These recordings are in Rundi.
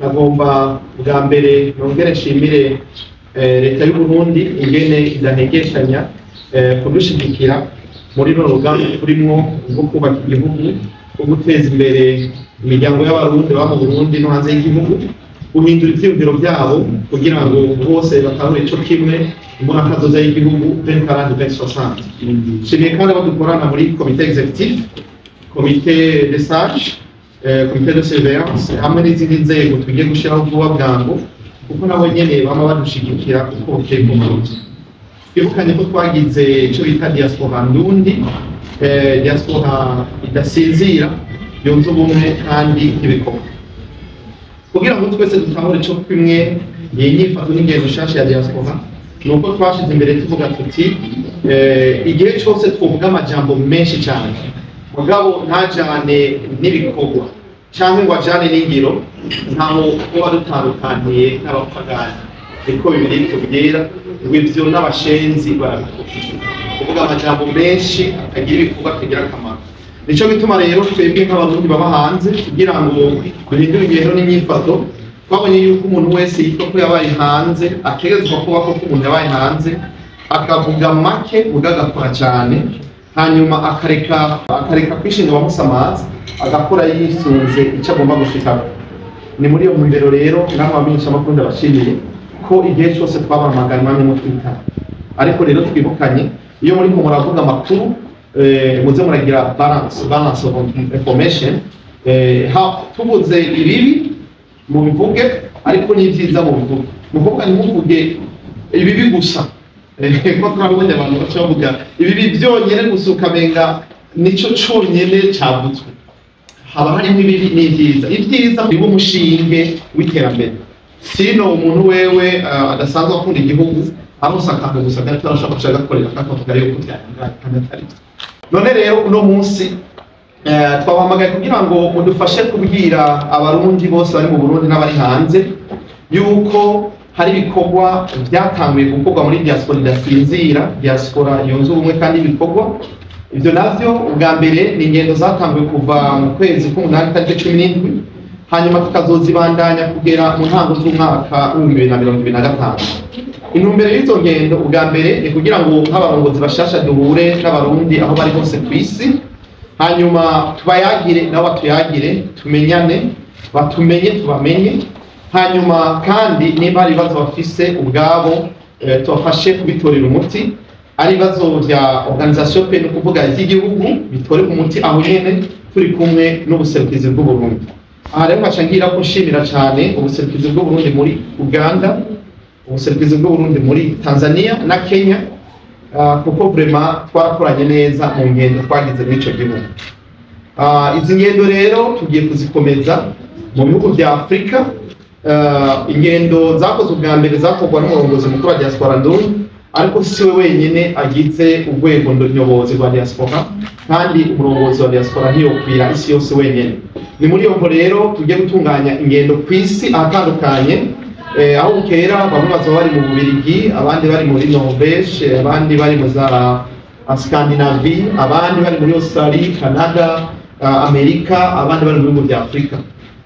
nagomba bwa mbere nongere nshimire leta y'u Burundi ingene idahengeshanya kudushigikira muri runo rugamba turimwo rwo kubaka igihugu, rwo guteza imbere imiryango y'abarundi baba mu Burundi no hanze y'igihugu, guhindura ivyiyumviro vyabo kugira ngo bose batahure ico kimwe imbona kazoza y'igihugu 2040-2060. Nshimiye kandi abo dukorana muri komite executive, komite de sage, komite de surveillance hamwe n'izindi nzego tugiye gushiraho vuba bwangu kuko nabo nyene bama badushigikira uko bukeye ku Burundi. Twibukanye ko twagize ico bita diaspora ndundi, diaspora idasinzira yunze ubumwe kandi ibikorwa kugira ngo twese dutahure ico kimwe y'inyifato n'ingendo nshasha ya diaspora. Nuko twashize imbere tuvuga tuti igihe cyose twovuga amajambo menshi cyane mugabo ntajane n'ibikorwa cyangwa ngo ajane n'ingiro, ntaho kuba dutandukaniye n'abapagani. Niko bibiri tubyera ivyo n'abashenzi barabikora, kuvuga amajambo menshi akagira ibikorwa akagira akamaro. Nico gituma rero twebwe nk'abarundi baba hanze kugira ngo duhindure ingendo n'imyifato, twabonye yuko umuntu wese yitwa ko yabaye hanze ategerezwa kuba ko umuntu yabaye hanze akavuga make ugagakora cyane, hanyuma akareka kwishinga abamusamaza agakora yisunze icyo agomba gushikako. Ni muri iyo ntumbero rero namwe abamenyesha amakuru ndabashimiye ko igihe cyose twabahamagaye mwanya mu Twitter, ariko rero twibukanye iyo muri ko muravuga amakuru muze muragira balance of information, tubuze ibibi mubivuge ariko n'ivyiza mubivuge. Muvuga ntimuvuge ibibi gusa ko turabonye abantu bacavuga ibibi byonyene gusa ukamenga nico conyene cavutswe. Haba harimo ibibi n'ivyiza. Ivyiza ni umushinge w'iterambere, sino umuntu wewe adasanzwe akunda igihugu amusakanga gusa kandi turashaka gushaka gukorera akavuga rero ko byangana. None rero uno munsi twabahamagaye kugira ngo mudufashe kubwira abarundi bose bari mu Burundi n'abari hanze yuko hari ibikorwa byatanguye gukorwa muri diaspora idasinzira, diaspora yunze ubumwe kandi ibikorwa ivyo navyo ubwa mbere ni ingendo zatanguye kuva mu kwezi k'umunani tariki 17, hanyuma tukazozibandanya kugera mu ntango z'umwaka w'2025. Intumbero y'izo ngendo ubwa mbere ni kugira ngo nk'abarongozi bashasha duhure n'abarundi aho bari hose ku isi, hanyuma tubayagire nabo batuyagire, tumenyane batumenye tubamenye, hanyuma kandi niba hari ibibazo bafise ubwabo tubafashe kubitorera umuti, ari ibibazo vya organisation pe no kuvuga iby'igihugu bitore umuti aho nyene turi kumwe n'ubuserukizi bw'u Burundi. Aha rero nkaca ngira ko nshimira cyane ubuserukizi bw'u Burundi muri Uganda, ubuserukizi bw'u Burundi muri Tanzania na Kenya, kuko vraiment twarakoranye neza mu ngendo twagize muri ico gihugu. Izi ngendo rero tugiye kuzikomeza mu bihugu vya Afrika. Ingendo zakoze ubwa mbere zakorwa n'umurongozi mukuru wa diaspora ndundi, ariko si we wenyene agize urwego nyobozi rwa diaspora, kandi umurongozi wa diaspora ntiyokwira isi yose wenyene. Ni muri iyo mvo rero tugiye gutunganya ingendo ku isi ahatandukanye, aho bukera bamwe bazaba bari mu Bubiligi, abandi bari muri Norvège, abandi bari mu za Scandinavie, abandi bari muri Australia, Canada, Amerika, abandi bari mu bihugu vya Afrika.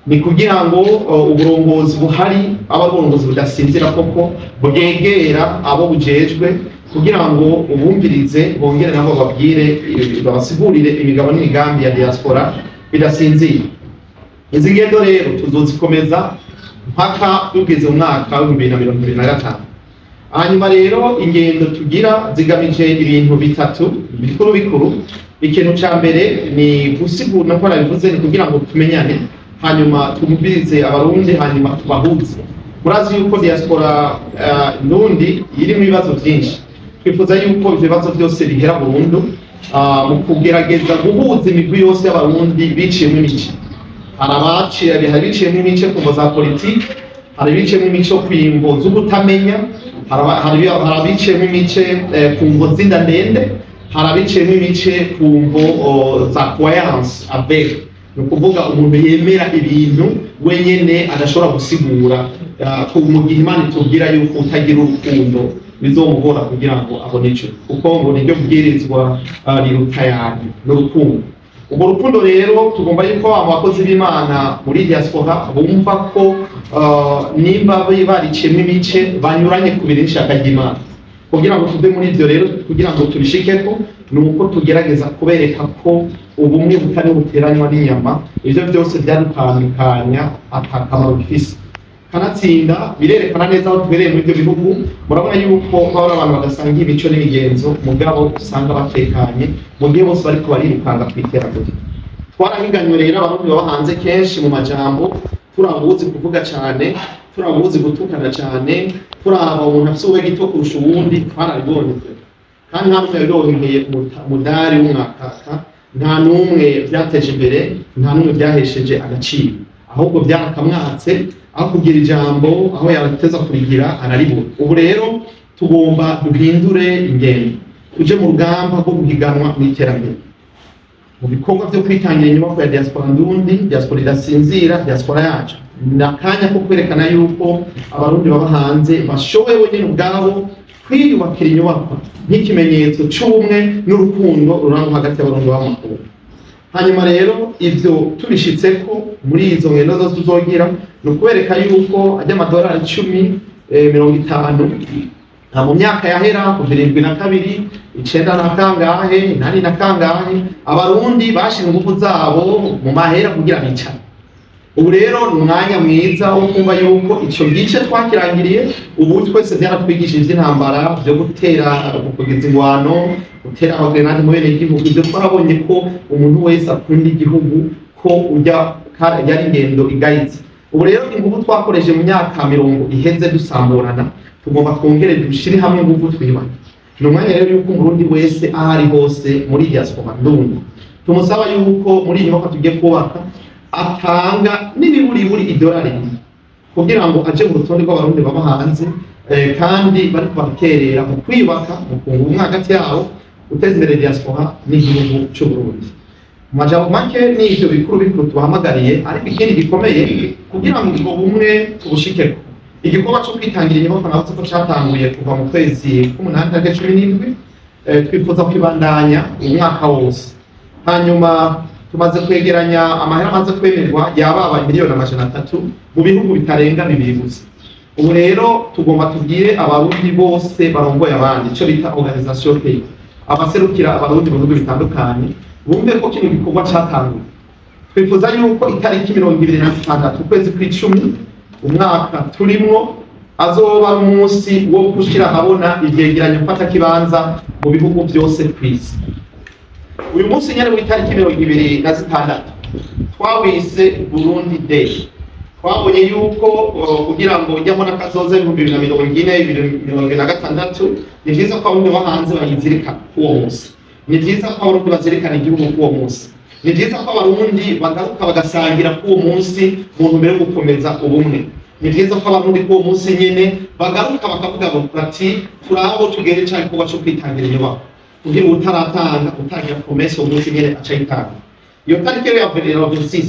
Ni kugira ngo uburongozi buhari aba uburongozi budasinzira koko bwegera abo bujejwe kugira ngo ubumvirize bongere nabo babwire babasigurire imigabo n'imigambi ya diaspora bidasinzira. Izi ngendo rero tuzozikomeza mpaka tugeze mu mwaka wa 2025. Hanyuma rero ingendo tugira zigamije ibintu bitatu bikuru. Ikintu ca mbere ni gusigura ko nabivuze, ni kugira ngo tumenyane, hanyuma tumubirize abarundi, hanyuma tubahuze. Murazi yuko diaspora ndundi iri mu bibazo byinshi, twifuza yuko ivyo bibazo byose bihera burundu mu kugerageza guhuza imigwi yose y'abarundi biciyemo imice. Hari biciyemo imice ku mvo za politiki, hari biciyemo imice ku mvo z'ubutamenya, hari abiciyemo imice ku mvo z'inda ndende, hari abiciyemo imice ku mvo za croyance aveugle, ni ukuvuga umuntu yemera ibintu wenyene adashobora gusigura, mu gihe Imana itubwira yuko utagira urukundo bizomugora kugira ngo abone ico, kuko ngo niryo bwirizwa riruta yandi n'urukundo. ubwo rukundo rero tugomba yuko abakozi b'Imana muri diaspora bumva ko nimba bariciyemo imice banyuranye kubiri n'ishaka ry'Imana. Kugira ngo tuve muri ibyo rero, kugira ngo tubishikeko, ni uko tugerageza kubereka ko ubumwe butari buteranywa n'inyama, ibyo byose byadutandukanya atakamaro bifise. Kanatsinda birerekana neza aho tubereye muri ibyo bihugu, murabona yuko bahora abantu badasangiye imico n'imigenzo, mugabo usanga batekanye mu gihe bose bariko barirukanga ku iterambere. Twarahiganywe rero abarundi baba hanze kenshi mu majambo, turabuzi kuvuga cyane, turabuzi gutukana cyane, turaba umuntu afite uwe gito kurusha uwundi, twarabibonye. Kandi nta n'umwe yabironkeye umudari w'umwakaka, nta n'umwe byateje imbere, nta n'umwe byahesheje agaciro, ahubwo byarakamwatse, aho kugira ijambo aho yabateza kurigira araribura. Ubu rero tugomba duhindure ingendo, tuje mu rugamba rwo guhiganwa mu iterambere, mu bikorwa byo kwitangira inyubako ya diaspora ndundi, diaspora idasinzira, diaspora yacu. Ni akanya ko kwerekana yuko abarundi baba hanze bashoboye bonyine ubwabo kwiyubakira inyubako nk'ikimenyetso cy'ubumwe n'urukundo rurangwa hagati y'abarundi b'amakuru. Hanyuma rero ibyo tubishitse ko muri izo ngendo zose tuzogira, ni ukubereka yuko ajya amadolari 10-50 mu myaka yahera ku 72 9 na kangahe 8 na kangahe abarundi bashinze ingufu zabo mu mahera kugira bicane. Ubu rero ni umwanya mwiza wo kumva yuko icyo gice twakirangiriye, ubu twese byaratwigishije iby'intambara byo gutera kugeza ingwano, gutera abagrenade mu bene igihugu. Ibyo twarabonye ko umuntu wese akunda igihugu ko ujya yari ingendo igayitse. Ubu rero ingufu twakoresheje mu myaka 10 iheze dusamburana, tugomba twongere dushire hamwe ingufu twibana. Ni umwanya rero yuko umurundi wese ahari hose muri diaspora ndundi tumusaba yuko muri iyi nyubako tugiye kubaka atanga n'ibiburi idolari kugira ngo aje mu rutonde rw'abarundi baba hanze, kandi bari kubaterera mu kwiyubaka mu kunga ubumwe hagati yabo, guteza imbere diaspora n'igihugu cy'u Burundi. Mu majambo make ni ivyo bikuru tubahamagariye, ariko ikindi gikomeye kugira ngo ubwo bumwe tubushikeko, igikorwa cyo kwitangira inyubako naho ko cyatanguye kuva mu kwezi k'umunani tariki 17, twifuza kwibandanya umwaka wose. Hanyuma tumaze kwegeranya amahera amaze kwemerwa yababa miliyoni 300 mu bihugu bitarenga 2 gusa. Ubu rero tugomba tubwire abarundi bose barongoye abandi, icyo bita organisation pays, abaserukira abarundi mu bihugu bitandukanye, bumve ko kino gikorwa cyatanguye. Twifuza yuko itariki 26 ukwezi kw'icumi umwaka turimwo azoba umunsi wo gushira habona ivyegeranyo mfata kibanza mu bihugu byose kw'isi. Uyu munsi nyene w'itariki 26 twawise Burundi Day. Twabonye yuko kugira ngo ujyamo n'akazoza 2040-2026 ni byiza ko abarundi bahanze bayizirika uwo munsi, ni byiza ko abarundi bazirikana igihugu uwo munsi, ni byiza ko abarundi bagaruka bagasangira uwo munsi mu ntumbero yo gukomeza ubumwe, ni byiza ko abarundi uwo munsi nyene bagaruka bakavuga bati turabo tugere cyane kuba cyo kwitangira inyubako, kugira utaratanga utangira promesse umunsi nyene acayitanga. Iyo tariki ya 26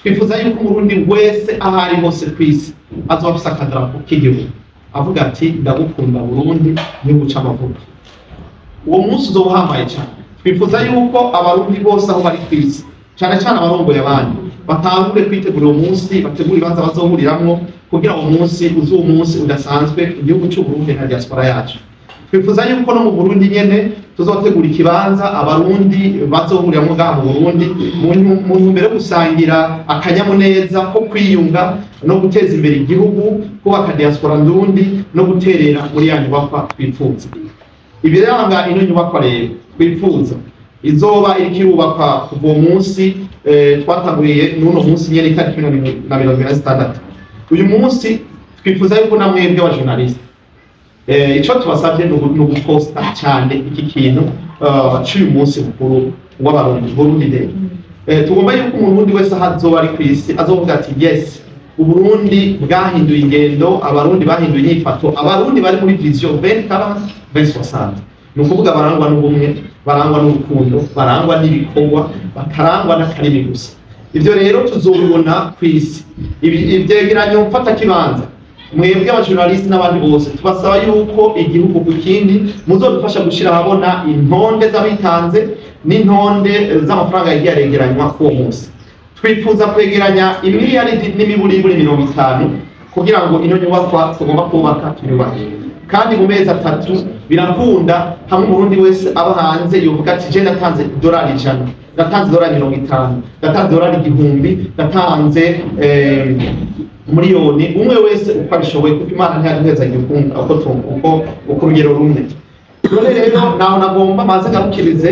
twifuza yuko umurundi wese ahari hose kw'isi azoba afise akadarapo k'igihugu avuga ati ndagukunda Burundi n'igihugu c'amavuko. Uwo munsi uzoba uhambaye cyane. Twifuza yuko abarundi bose aho bari kw'isi, cyane cyane abarongoye abandi, batangure kwitegura uwo munsi, bategura ibibanza bazohuriramwo kugira uwo munsi uzi uwo munsi udasanzwe igihugu cy'u Burundi na diaspora yacu. Twifuza yuko no mu Burundi nyene tuzotegura ikibanza abarundi bazohuriramwo ngaha mu Burundi mu ntumbero yo gusangira akanyamuneza ko kwiyunga no guteza imbere igihugu, kubaka diaspora ndundi no guterera muri ya nyubakwa twifuza. Ibiranga ino nyubakwa rero twifuza izoba irikirubakwa kuva uwo munsi twatanguriye n'uno munsi nyene itariki 26. Uyu munsi twifuza yuko namwebwe abajournaliste icyo tubasabye ni uguposta cyane iki kintu cy'uyu munsi mukuru w'abarundi Burundi Day. Tugomba yuko umurundi wese azoba ari ku isi azovuga ati yes, Uburundi bwahinduye ingendo, abarundi bahinduye inyifato, abarundi bari muri vision 2040-2060. Ni ukuvuga barangwa n'ubumwe, barangwa n'urukundo, barangwa n'ibikorwa, bakarangwa n'akarimi gusa. Ibyo rero tuzobibona ku isi. Ibyegeranyo mfata kibanza mwebwe abajournaliste n'abandi bose tubasaba yuko igihugu ku kindi muzodufasha gushira habona intonde z'abitanze, n'intonde z'amafaranga yagiye aregeranywa k'uwo munsi. Twifuza kwegeranya imiliyaridi n'imiburiburi 50 kugira ngo ino nyubakwa tugomba kubaka tuyubake, kandi mu mezi 3 birakunda hamwe umurundi wese aba hanze yovuga ati je natanze $100, natanze $50, natanze $1000, natanze miliyoni, umwe wese uko abishoboye, kuko Imana ntiyaduheza igikunda uko urugero rumwe. Rero naho nagomba maze ngarukirize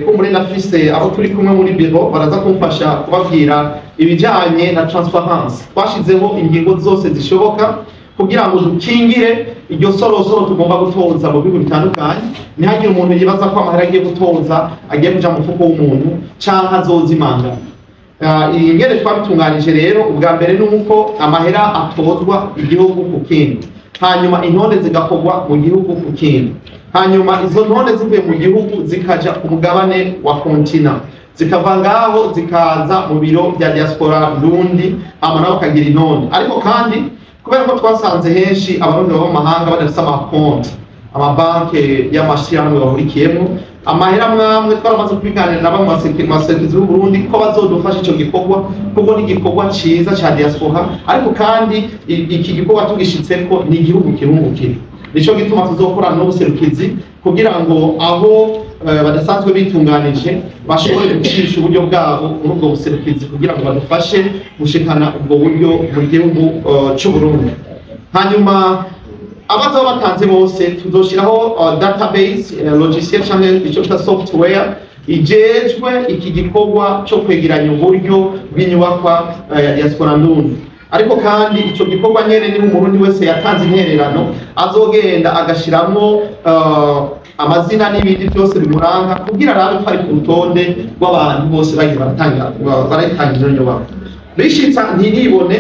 ko muri nafise aho turi kumwe muri biro baraza kumfasha kubabwira ibijanye na transparency. Twashizeho ingingo zose zishoboka kugira ngo dukingire iryo sorosoro tugomba gutoza mu bihugu bitandukanye, ntihagire umuntu yibaza ko amahera agiye gutoza agiye kuja mu mufuko w'umuntu canke azozimanga. Ingene twabitunganije rero, ubwa mbere nuko amahera atozwa igihugu ku kindi, hanyuma intonde zigakorwa mu gihugu ku kindi, hanyuma izo ntonde zivuye mu gihugu zikaja ku mugabane wa kontina, zikava ngaho zikaza mu biro bya diaspora Ndundi, hama nabo bakagira intonde. Ariko kandi kubera ko twasanze henshi abarundi baba mu mahanga badafise amakonti, amabanke y'amashirahamwe bahurikiyemo, amahera mwamwe twaramaze kubiganira nabo mu maserukiro y'u Burundi ko bazodufasha ico gikorwa, kuko ni igikorwa ciza ca diaspora, ariko kandi iki gikorwa tugishitseko ni igihugu kirungukira. Nico gituma tuzokorana n'ubuserukizi kugira ngo aho badasanzwe bitunganije bashobore gucisha uburyo bwabo muri ubwo buserukizi kugira ngo badufashe gushikana ubwo buryo mu gihugu cy'u Burundi. Hanyuma abaza batanze bose tuzoshiraho database logiciel cyangwa icyo bita software ijejwe iki gikorwa cyo kwegeranya uburyo bw'inyubakwa ya diaspora Ndundi. Ariko kandi ico gikorwa nyene ni umurundi wese yatanze intererano azogenda agashiramo amazina n'ibindi byose bimuranga kugira arabe ko ari ku rutonde rw'abantu bose bagiye baratanga izo nyubako. Bishitsa ntiribone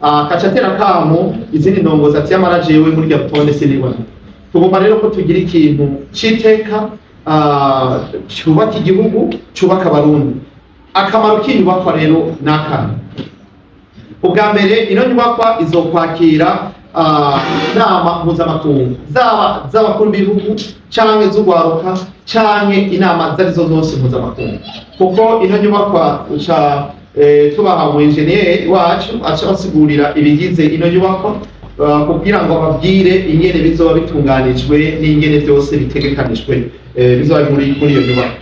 akacatera kamo izindi ndongozi ati yamara jewe muri rya rutonde sinibona. Tugomba rero ko tugira ikintu citeka cyubaka igihugu, cyubaka abarundi. Akamaro k'inyubakwa rero nakana, ubwa mbere ino nyubakwa izokwakira inama mpuzamakungu z'abakuru b'ibihugu canke z'ugwaruka canke inama zarizo zose mpuzamakungu, kuko ino nyubakwa tubaha mu engineer wacu aca basigurira ibigize ino nyubakwa kugira ngo babwire ingene bizoba bitunganijwe n'ingene byose bitegekanijwe bizoba muri iyo nyubakwa.